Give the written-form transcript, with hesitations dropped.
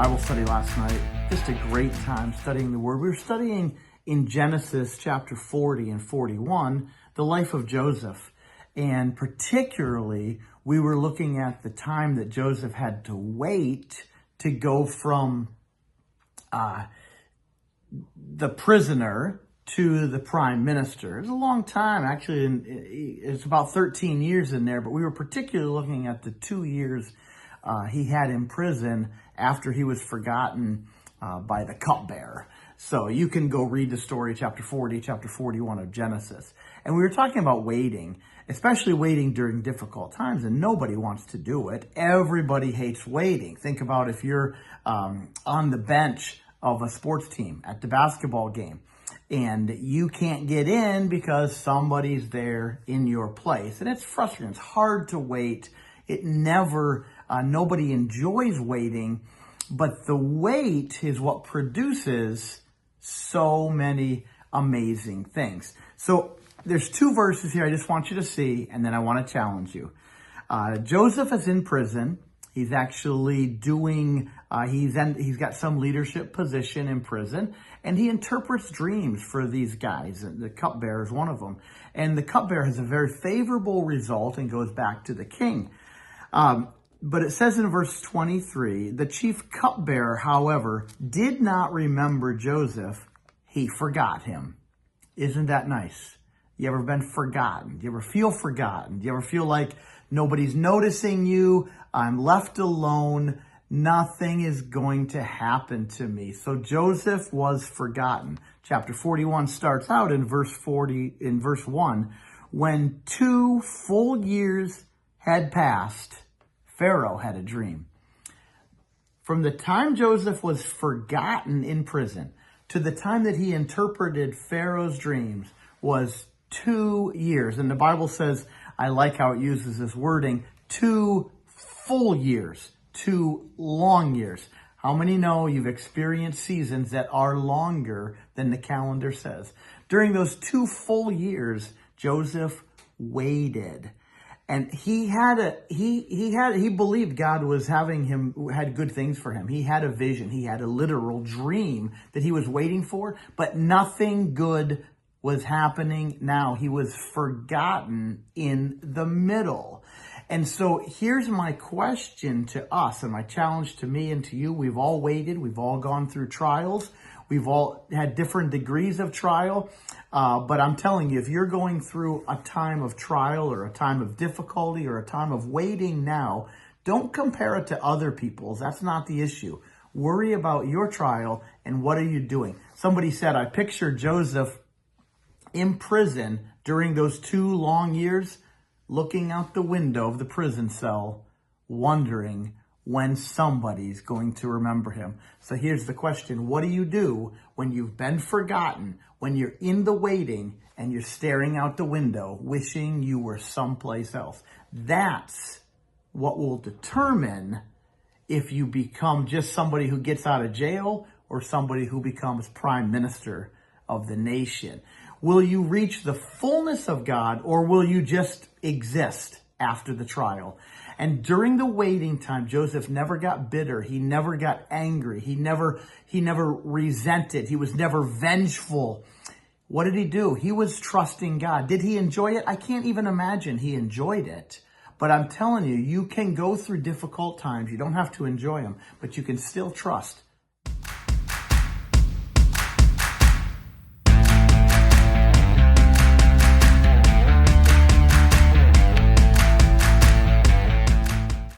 Bible study last night. Just a great time studying the Word. We were studying in Genesis chapter 40 and 41, the life of Joseph. And particularly, we were looking at the time that Joseph had to wait to go from the prisoner to the prime minister. It was a long time, actually. It's about 13 years in there, but we were particularly looking at the 2 years he had in prison after he was forgotten by the cupbearer. So you can go read the story, chapter 40, chapter 41 of Genesis. And we were talking about waiting, especially waiting during difficult times, and nobody wants to do it. Everybody hates waiting. Think about if you're on the bench of a sports team at the basketball game, and you can't get in because somebody's there in your place. And it's frustrating. It's hard to wait. Nobody enjoys waiting, but the wait is what produces so many amazing things. So there's two verses here I just want you to see, and then I want to challenge you. Joseph is in prison. He's actually he's got some leadership position in prison, and he interprets dreams for these guys. The cupbearer is one of them. And the cupbearer has a very favorable result and goes back to the king. But it says in verse 23, the chief cupbearer, however, did not remember Joseph. He forgot him. Isn't that nice? You ever been forgotten? Do you ever feel forgotten? Do you ever feel like nobody's noticing you? I'm left alone. Nothing is going to happen to me. So Joseph was forgotten. Chapter 41 starts out in verse 1. When 2 full years had passed, Pharaoh had a dream. From the time Joseph was forgotten in prison to the time that he interpreted Pharaoh's dreams was 2 years. And the Bible says, I like how it uses this wording, 2 full years, 2 long years. How many know you've experienced seasons that are longer than the calendar says? During those 2 full years, Joseph waited. And he believed God was had good things for him. He had a vision. He had a literal dream that he was waiting for, but nothing good was happening now. He was forgotten in the middle. And so here's my question to us and my challenge to me and to you. We've all waited. We've all gone through trials. We've all had different degrees of trial. But I'm telling you, if you're going through a time of trial or a time of difficulty or a time of waiting now, don't compare it to other people's. That's not the issue. Worry about your trial and what are you doing? Somebody said, I picture Joseph in prison during those 2 long years, looking out the window of the prison cell, wondering when somebody's going to remember him. So here's the question. What do you do when you've been forgotten, when you're in the waiting and you're staring out the window, wishing you were someplace else? That's what will determine if you become just somebody who gets out of jail or somebody who becomes prime minister of the nation. Will you reach the fullness of God, or will you just exist after the trial? And during the waiting time, Joseph never got bitter. He never got angry. He never resented. He was never vengeful. What did he do? He was trusting God. Did he enjoy it? I can't even imagine he enjoyed it. But I'm telling you, you can go through difficult times. You don't have to enjoy them, but you can still trust